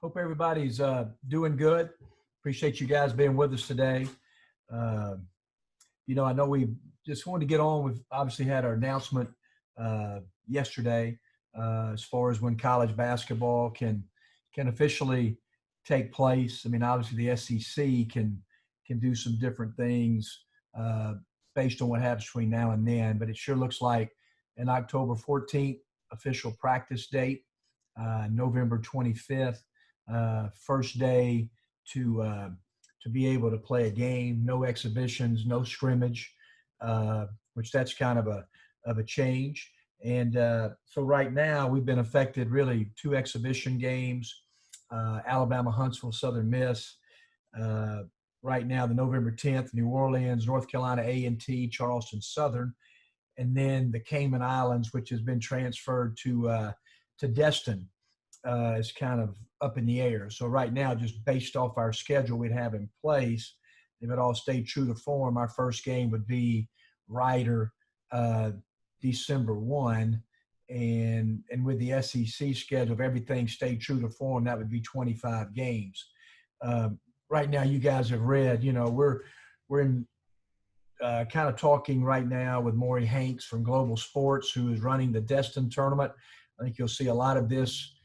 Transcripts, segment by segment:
Hope everybody's doing good. Appreciate you guys being with us today. Uh, I know we just wanted to get on. We've obviously had our announcement yesterday as far as when college basketball can officially take place. I mean, obviously the SEC can do some different things uh, based on what happens between now and then, but it sure looks like an October 14th official practice date, November 25th, first day to uh, to be able to play a game, no exhibitions, no scrimmage, which that's kind of a change. And so right now we've been affected really two exhibition games, Alabama, Huntsville, Southern Miss. Uh, right now, the November 10th, New Orleans, North Carolina A&T, Charleston Southern, and then the Cayman Islands, which has been transferred to Destin, is kind of up in the air. So right now, just based off our schedule we'd have in place, if it all stayed true to form, our first game would be Ryder, uh, December 1. And with the SEC schedule, if everything stayed true to form, that would be 25 games. Right now, you guys have read, we're in kind of talking right now with Maury Hanks from Global Sports, who is running the Destin tournament. I think you'll see a lot of this,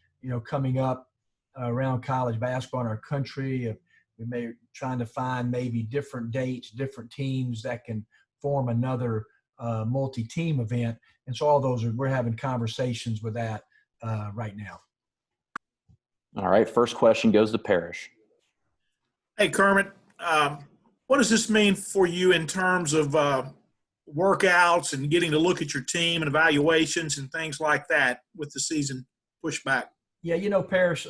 coming up around college basketball in our country. We may trying to find maybe different dates, different teams that can form another multi-team event. And so all those we're having conversations with that right now. All right. First question goes to Parrish. Hey, Kermit, what does this mean for you in terms of workouts and getting to look at your team and evaluations and things like that with the season pushback? Yeah, Parrish,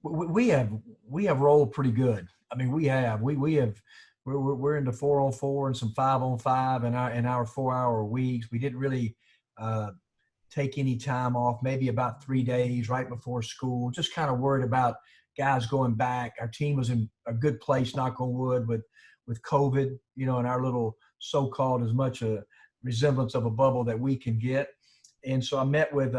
we have rolled pretty good. I mean, we have we're into 4-on-4 and some 5-on-5 in our 4-hour weeks. We didn't really take any time off, maybe about 3 days right before school. Just kind of worried about guys going back. Our team was in a good place, knock on wood, with COVID, and our little so-called as much a resemblance of a bubble that we can get. And so I met with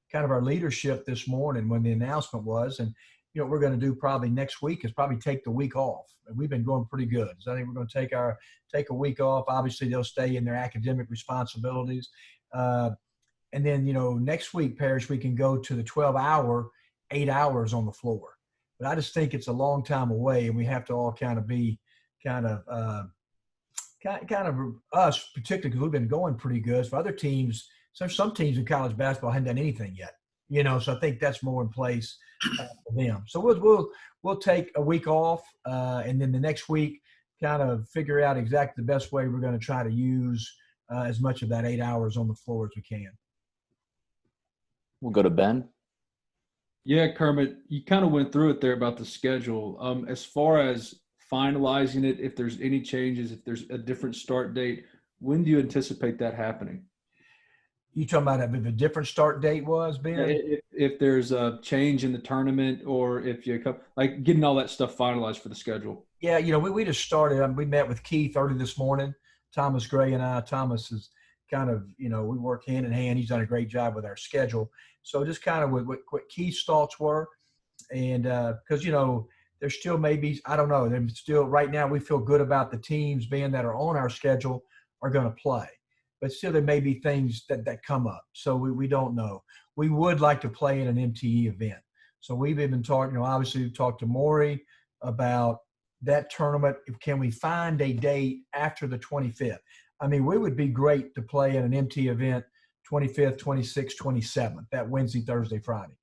kind of our leadership this morning when the announcement was, and what we're going to do probably next week is probably take the week off. And we've been going pretty good. So I think we're going to take a week off. Obviously, they'll stay in their academic responsibilities. And then, next week, Parrish, we can go to the 12-hour, 8 hours on the floor. But I just think it's a long time away, and we have to all kind of be kind of us, particularly because we've been going pretty good. For other teams, so some teams in college basketball haven't done anything yet, So I think that's more in place for them. So we'll take a week off, and then the next week kind of figure out exactly the best way we're going to try to use as much of that 8 hours on the floor as we can. We'll go to Ben. Yeah, Kermit, you kind of went through it there about the schedule. As far as finalizing it, if there's any changes, if there's a different start date, when do you anticipate that happening? You talking about if a different start date was, Ben? If there's a change in the tournament, or if you come, like getting all that stuff finalized for the schedule. Yeah, we just started. We met with Keith early this morning. Thomas Gray and I. Thomas is kind of, we work hand in hand. He's done a great job with our schedule. So just kind of what Keith's thoughts were. And because, there still may be, I don't know, there's still right now we feel good about the teams being that are on our schedule are going to play. But still there may be things that come up. So we don't know. We would like to play in an MTE event. So we've been talking, obviously we've talked to Maury about that tournament. Can we find a date after the 25th? I mean, we would be great to play in an MT event 25th, 26th, 27th, that Wednesday, Thursday, Friday.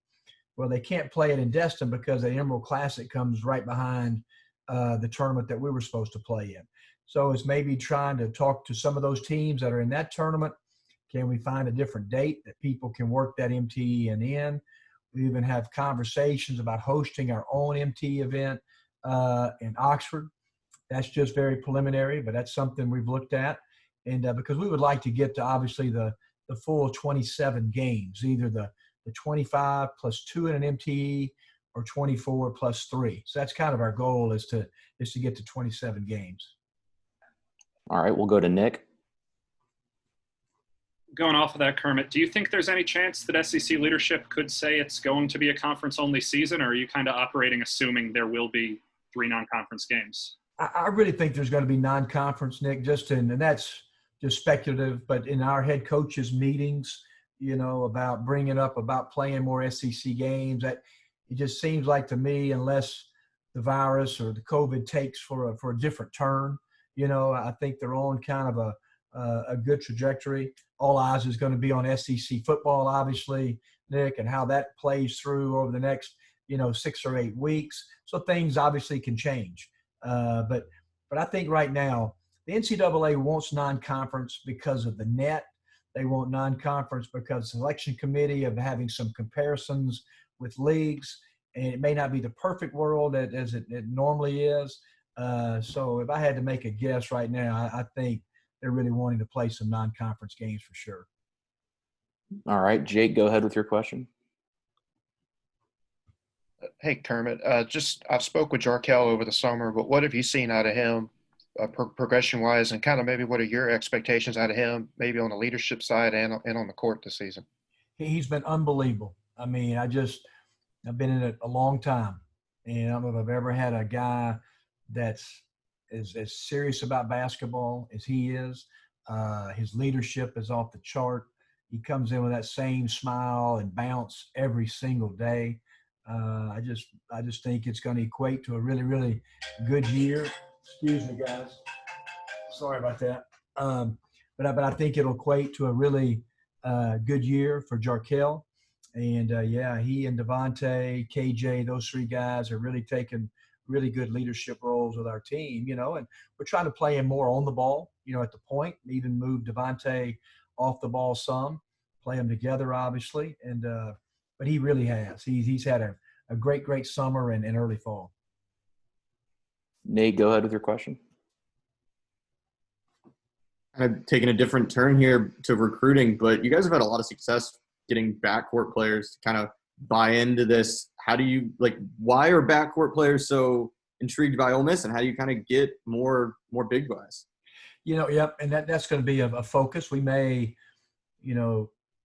Well, they can't play it in Destin because the Emerald Classic comes right behind the tournament that we were supposed to play in. So it's maybe trying to talk to some of those teams that are in that tournament. Can we find a different date that people can work that MTE in? We even have conversations about hosting our own MTE event in Oxford. That's just very preliminary, but that's something we've looked at. And because we would like to get to obviously the full 27 games, either the 25 plus 2 in an MTE or 24 plus 3. So that's kind of our goal is to get to 27 games. All right, we'll go to Nick. going off of that, Kermit, do you think there's any chance that SEC leadership could say it's going to be a conference-only season, or are you kind of operating assuming there will be 3 non-conference games? I really think there's going to be non-conference, Nick, and that's just speculative, but in our head coaches meetings, about bringing up about playing more SEC games, that it just seems like to me, unless the virus or the COVID takes for a different turn, I think they're on kind of a good trajectory. All eyes is going to be on SEC football, obviously, Nick, and how that plays through over the next, 6 or 8 weeks. So things obviously can change. But I think right now the NCAA wants non-conference because of the net. They want non-conference because the selection committee of having some comparisons with leagues, and it may not be the perfect world as it normally is. So if I had to make a guess right now, I think they're really wanting to play some non-conference games for sure. All right, Jake, go ahead with your question. Hey, Kermit. I've spoke with Jarkel over the summer, but what have you seen out of him progression-wise, and kind of maybe what are your expectations out of him, maybe on the leadership side and on the court this season? He's been unbelievable. I mean, I've been in it a long time, and I don't know if I've ever had a guy that's as serious about basketball as he is. His leadership is off the chart. He comes in with that same smile and bounce every single day. I just think it's going to equate to a really, really good year. Excuse me, guys. Sorry about that. But I think it'll equate to a really good year for Jarkel. And, he and Devontae, KJ, those 3 guys are really taking really good leadership roles with our team, and we're trying to play him more on the ball, at the point, even move Devontae off the ball some, play them together, obviously. And but he really has. He's had a great summer and early fall. Nate, go ahead with your question. I've taken a different turn here to recruiting, but you guys have had a lot of success getting backcourt players to kind of buy into this. How do you why are backcourt players so intrigued by Ole Miss, and how do you kind of get more big buys? Yep, and that's going to be a focus. We may,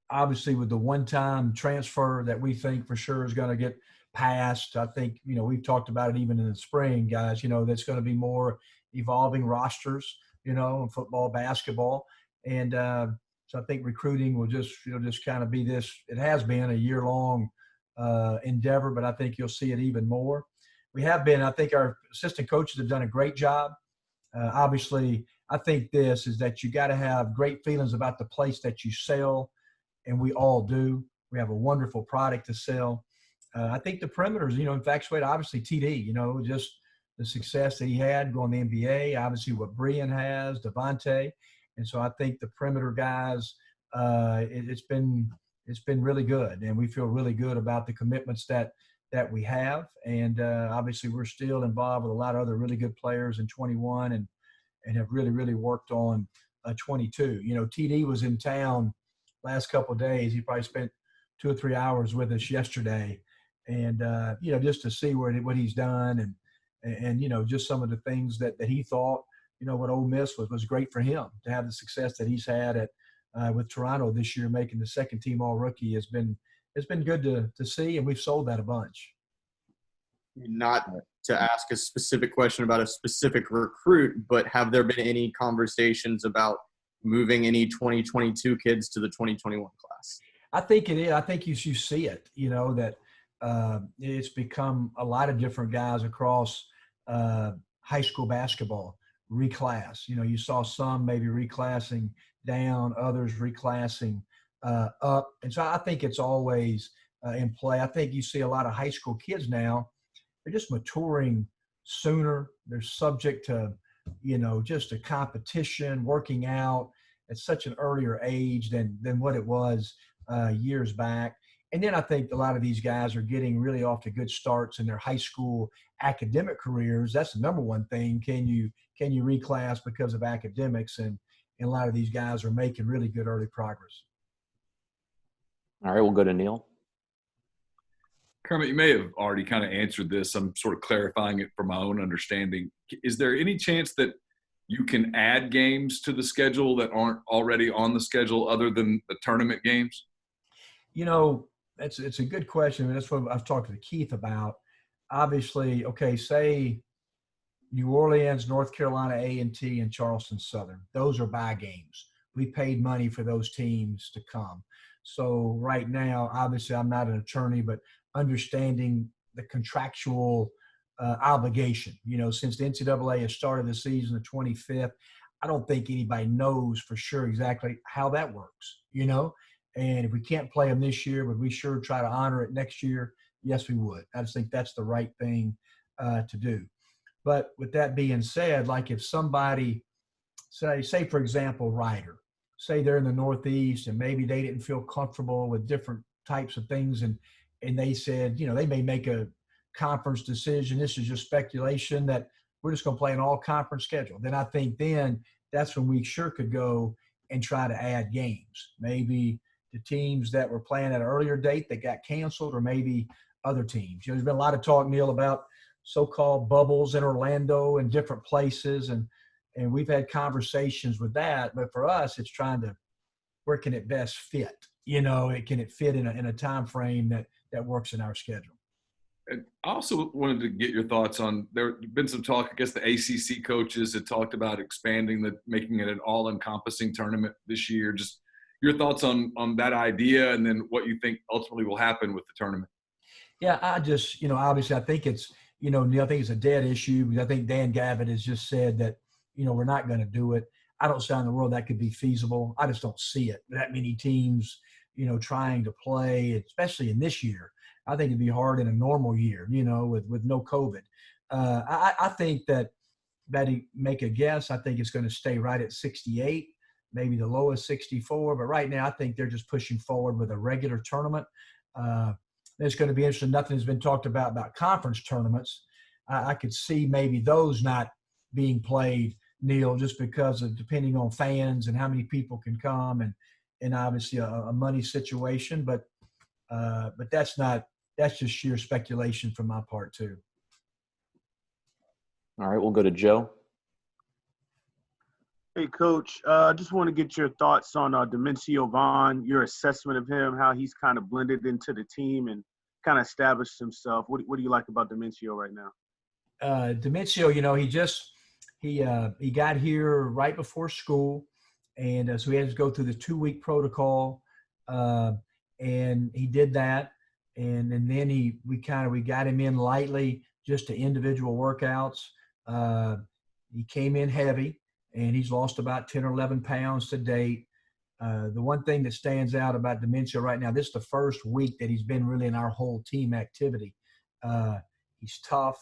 obviously with the one-time transfer that we think for sure is going to get passed. I think, we've talked about it even in the spring, guys, that's going to be more evolving rosters, in football, basketball. And so I think recruiting will just kind of be this. It has been a year-long endeavor, but I think you'll see it even more. I think our assistant coaches have done a great job. Obviously, I think this is that you got to have great feelings about the place that you sell, and we all do. We have a wonderful product to sell. I think the perimeters, infatuate, obviously TD, just the success that he had going to the NBA, obviously what Brian has, Devontae. And so I think the perimeter guys, it's been really good, and we feel really good about the commitments that we have. And obviously we're still involved with a lot of other really good players in 21 and have really, really worked on 22. TD was in town last couple of days. He probably spent 2 or 3 hours with us yesterday. And, just to see what he's done and just some of the things that he thought, what Ole Miss was great for him to have the success that he's had with Toronto this year, making the second team all rookie has been good to see. And we've sold that a bunch. Not to ask a specific question about a specific recruit, but have there been any conversations about moving any 2022 kids to the 2021 class? I think it is. I think you see it, that it's become a lot of different guys across high school basketball reclass. You saw some maybe reclassing down, others reclassing up. And so I think it's always in play. I think you see a lot of high school kids now, they're just maturing sooner. They're subject to, just a competition, working out at such an earlier age than what it was years back. And then I think a lot of these guys are getting really off to good starts in their high school academic careers. That's the number one thing. Can you reclass because of academics? And a lot of these guys are making really good early progress. All right, we'll go to Neil. Kermit, you may have already kind of answered this. I'm sort of clarifying it for my own understanding. Is there any chance that you can add games to the schedule that aren't already on the schedule other than the tournament games? You know, it's a good question. And that's what I've talked to Keith about. Obviously, okay, say New Orleans, North Carolina A&T, and Charleston Southern. Those are bye games. We paid money for those teams to come. So right now, obviously, I'm not an attorney, but understanding the contractual obligation, since the NCAA has started the season the 25th, I don't think anybody knows for sure exactly how that works, And if we can't play them this year, would we sure try to honor it next year? Yes, we would. I just think that's the right thing to do. But with that being said, like if somebody, say for example, Ryder, say they're in the Northeast and maybe they didn't feel comfortable with different types of things, and they said, they may make a conference decision. This is just speculation that we're just going to play an all-conference schedule. Then I think that's when we sure could go and try to add games. Maybe the teams that were playing at an earlier date that got canceled, or maybe other teams. There's been a lot of talk, Neil, about so-called bubbles in Orlando and different places, and we've had conversations with that. But for us, it's trying to, where can it best fit? Can it fit in a time frame that works in our schedule? And I also wanted to get your thoughts on, there had been some talk, I guess the ACC coaches had talked about expanding making it an all-encompassing tournament this year. Just your thoughts on that idea, and then what you think ultimately will happen with the tournament. Yeah, I just, obviously I think it's, Neil, I think it's a dead issue, because I think Dan Gavitt has just said that, we're not going to do it. I don't see how in the world that could be feasible. I just don't see it. That many teams, trying to play, especially in this year. I think it'd be hard in a normal year, with no COVID. I think that he make a guess. I think it's going to stay right at 68, maybe the lowest 64. But right now, I think they're just pushing forward with a regular tournament. It's going to be interesting. Nothing has been talked about conference tournaments. I could see maybe those not being played, Neil, just because of depending on fans and how many people can come, and obviously a money situation. But that's just sheer speculation from my part too. All right, we'll go to Joe. Hey, Coach. I just want to get your thoughts on Dimitrescu Vaughn, your assessment of him, how he's kind of blended into the team and kind of established himself. What do you like about Dimitrescu right now? Dimitrescu, he got here right before school, and so he had to go through the 2-week protocol, and he did that. And then we got him in lightly just to individual workouts. He came in heavy, and he's lost about 10 or 11 pounds to date. The one thing that stands out about Dimitrescu right now, this is the first week that he's been really in our whole team activity. He's tough.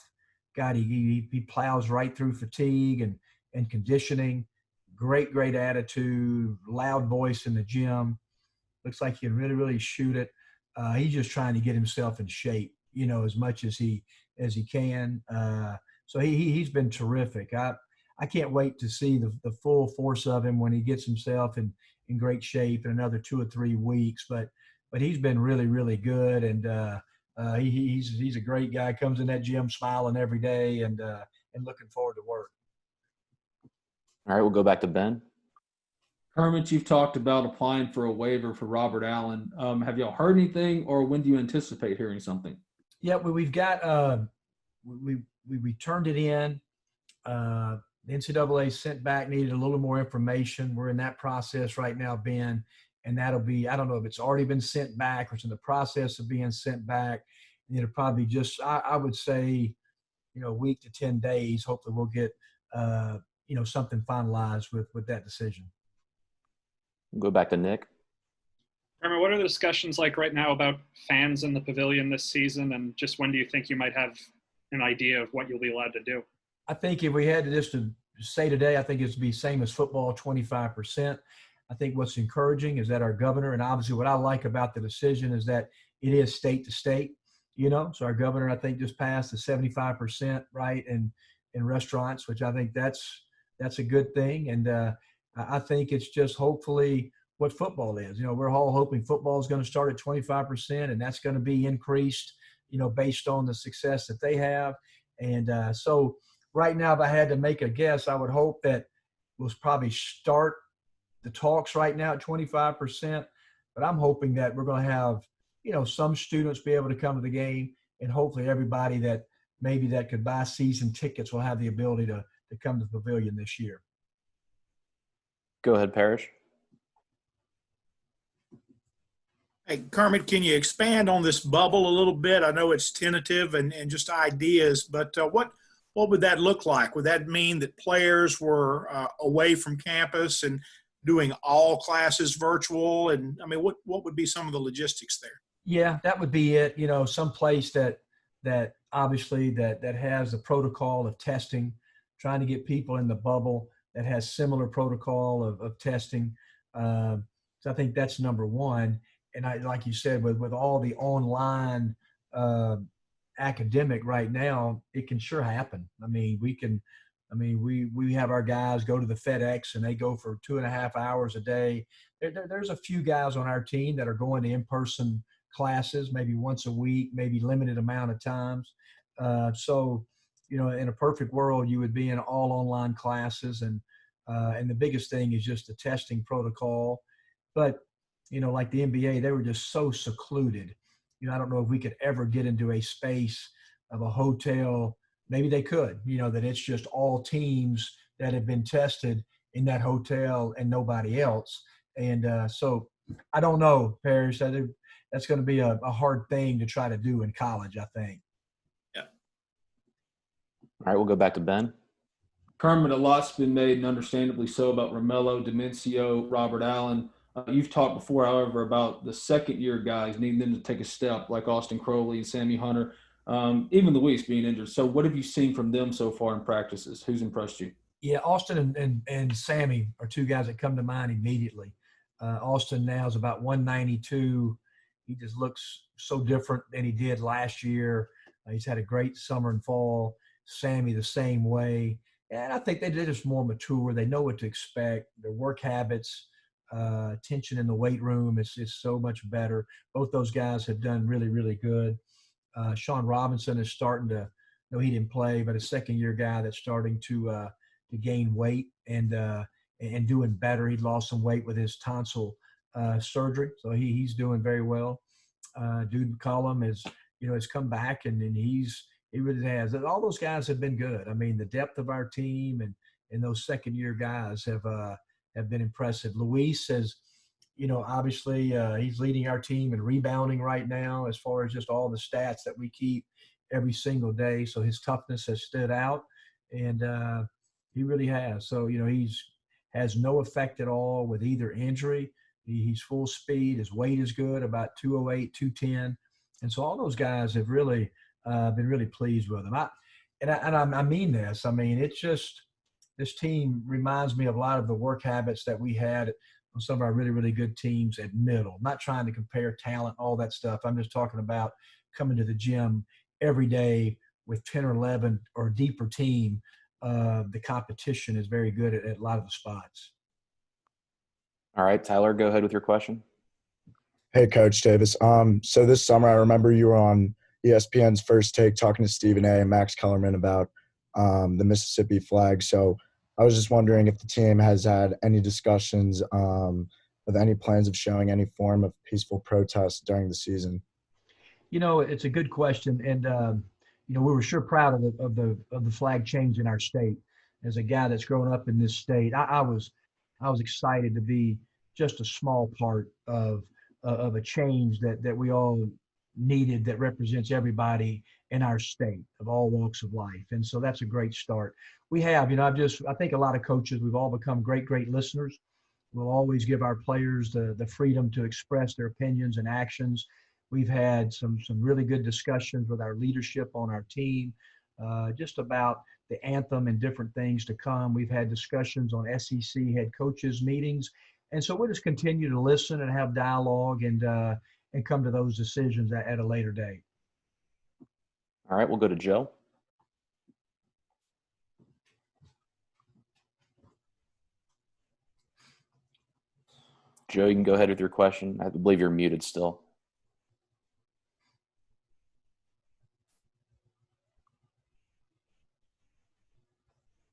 He plows right through fatigue and conditioning. Great attitude, loud voice in the gym. Looks like he can really, really shoot it. He's just trying to get himself in shape, as much as he can. So he's been terrific. I can't wait to see the full force of him when he gets himself in great shape in another 2 or 3 weeks. But he's been really, really good, and he's a great guy. Comes in that gym smiling every day and looking forward to work. All right, we'll go back to Ben. Kermit, you've talked about applying for a waiver for Robert Allen. Have y'all heard anything, or when do you anticipate hearing something? Yeah, we've got we returned it in. The NCAA sent back, needed a little more information. We're in that process right now, Ben, and that'll be, I don't know if it's already been sent back or it's in the process of being sent back. And it'll probably just, I would say, a week to 10 days. Hopefully we'll get, something finalized with that decision. We'll go back to Nick. Kermit, what are the discussions like right now about fans in the Pavilion this season, and just when do you think you might have an idea of what you'll be allowed to do? I think if we had to just to say today, I think it'd be same as football, 25%. I think what's encouraging is that our governor, and obviously what I like about the decision is that it is state to state, so our governor, I think, just passed the 75%, right, in restaurants, which I think that's a good thing. And I think it's just hopefully what football is. We're all hoping football is going to start at 25%, and that's going to be increased, based on the success that they have. And so right now, if I had to make a guess, I would hope that we'll probably start the talks right now at 25%, but I'm hoping that we're going to have, some students be able to come to the game, and hopefully everybody that maybe that could buy season tickets will have the ability to come to the Pavilion this year. Go ahead, Parrish. Hey, Kermit, can you expand on this bubble a little bit? I know it's tentative and just ideas, but what would that look like? Would that mean that players were away from campus and doing all classes virtual? And I mean, what would be some of the logistics there? Yeah, that would be it. Some place that obviously that has a protocol of testing, trying to get people in the bubble that has similar protocol of testing. So I think that's number one. And like you said, with all the online academic right now, it can sure happen. I mean, we have our guys go to the FedEx and they go for 2.5 hours a day. There's a few guys on our team that are going to in-person classes, maybe once a week, maybe limited amount of times. So, in a perfect world, you would be in all online classes, and the biggest thing is just the testing protocol. But like the NBA, they were just so secluded. I don't know if we could ever get into a space of a hotel. Maybe they could, that it's just all teams that have been tested in that hotel and nobody else. And so I don't know, Parrish. That's going to be a hard thing to try to do in college, I think. Yeah. All right, we'll go back to Ben. Kermit, a lot's been made, and understandably so, about Romello, Dimencio, Robert Allen. You've talked before, however, about the second-year guys needing them to take a step, like Austin Crowley and Sammy Hunter, even Luis being injured. So what have you seen from them so far in practices? Who's impressed you? Yeah, Austin and Sammy are two guys that come to mind immediately. Austin now is about 192. He just looks so different than he did last year. He's had a great summer and fall. Sammy the same way. And I think they're just more mature. They know what to expect. Their work habits, tension in the weight room is so much better. Both those guys have done really, really good. Sean Robinson is starting to, he didn't play, but a second-year guy that's starting to gain weight and doing better. He lost some weight with his tonsil surgery, so he's doing very well. Dude McCollum has come back and he really has. All those guys have been good. I mean, the depth of our team and those second-year guys have been impressive. Luis has, obviously he's leading our team in rebounding right now as far as just all the stats that we keep every single day. So his toughness has stood out, and he really has. So, he's has no effect at all with either injury. He's full speed. His weight is good, about 208, 210. And so all those guys have really been really pleased with him. I mean this. I mean, it's just this team reminds me of a lot of the work habits that we had on some of our really, really good teams at middle. I'm not trying to compare talent, all that stuff. I'm just talking about coming to the gym every day with 10 or 11 or deeper team. The competition is very good at a lot of the spots. All right, Tyler, go ahead with your question. Hey, Coach Davis. So this summer, I remember you were on ESPN's First Take talking to Stephen A. and Max Kellerman about the Mississippi flag. So I was just wondering if the team has had any discussions of any plans of showing any form of peaceful protest during the season. It's a good question, and we were sure proud of the flag change in our state. As a guy that's grown up in this state, I was excited to be just a small part of a change that we all needed, that represents everybody in our state of all walks of life. And so that's a great start. We have, I think a lot of coaches, we've all become great listeners. We'll always give our players the freedom to express their opinions and actions. We've had some really good discussions with our leadership on our team, just about the anthem and different things to come. We've had discussions on SEC head coaches meetings. And so we'll just continue to listen and have dialogue and come to those decisions at a later date. All right, we'll go to Joe. Joe, you can go ahead with your question. I believe you're muted still.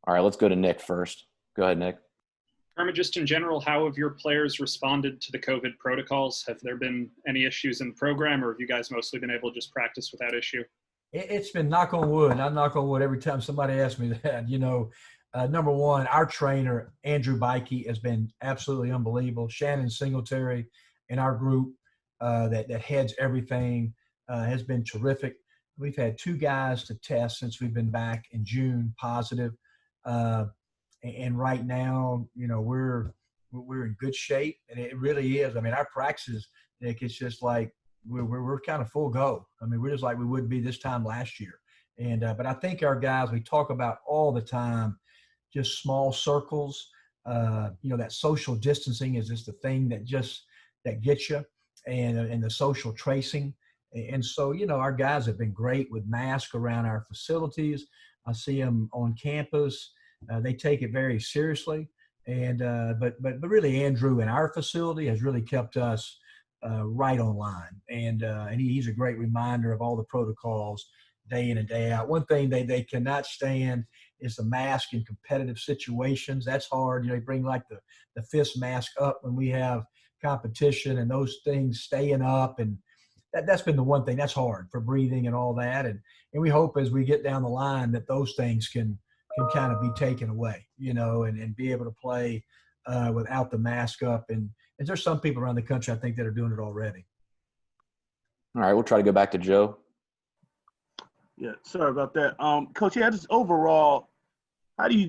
All right, let's go to Nick first. Go ahead, Nick. Kermit, just in general, how have your players responded to the COVID protocols? Have there been any issues in the program, or have you guys mostly been able to just practice without issue? It's been knock on wood. I knock on wood every time somebody asks me that. Number one, our trainer, Andrew Bikey, has been absolutely unbelievable. Shannon Singletary in our group that heads everything has been terrific. We've had 2 guys to test since we've been back in June, positive. And right now, we're in good shape, and it really is. I mean, our practices, Nick, it's just like we're kind of full go. I mean, we're just like we would be this time last year. And but I think our guys, we talk about all the time, just small circles. That social distancing is just the thing that gets you, and the social tracing. And so, our guys have been great with masks around our facilities. I see them on campus. They take it very seriously. And but really, Andrew in our facility has really kept us right on line. And he's a great reminder of all the protocols day in and day out. One thing they cannot stand is the mask in competitive situations. That's hard. They bring like the fist mask up when we have competition, and those things staying up, and that's been the one thing that's hard for breathing and all that. And we hope as we get down the line that those things can kind of be taken away, and be able to play without the mask up. And there's some people around the country, I think, that are doing it already. All right, we'll try to go back to Joe. Yeah, sorry about that. Coach, just overall, how do you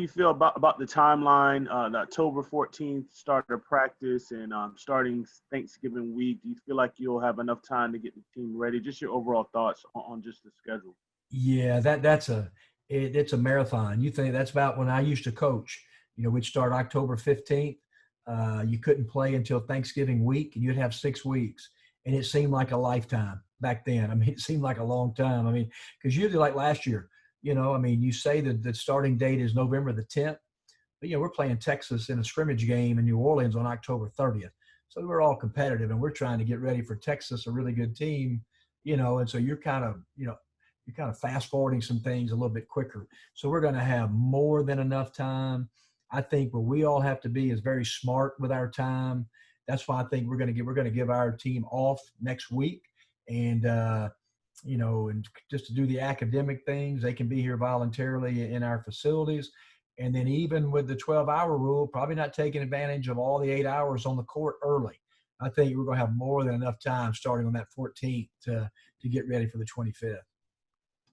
feel about the timeline, the October 14th start of practice and starting Thanksgiving week? Do you feel like you'll have enough time to get the team ready? Just your overall thoughts on just the schedule. Yeah, it's a marathon. You think that's about when I used to coach. We'd start October 15th. You couldn't play until Thanksgiving week, and you'd have 6 weeks. And it seemed like a lifetime back then. I mean, it seemed like a long time. I mean, because usually like last year, you say that the starting date is November the 10th, but, we're playing Texas in a scrimmage game in New Orleans on October 30th. So we're all competitive, and we're trying to get ready for Texas, a really good team, and so you're kind of fast forwarding some things a little bit quicker. So we're going to have more than enough time. I think what we all have to be is very smart with our time. That's why I think we're going to give our team off next week, and and just to do the academic things. They can be here voluntarily in our facilities, and then even with the 12-hour rule, probably not taking advantage of all the 8 hours on the court early. I think we're going to have more than enough time starting on that 14th to get ready for the 25th.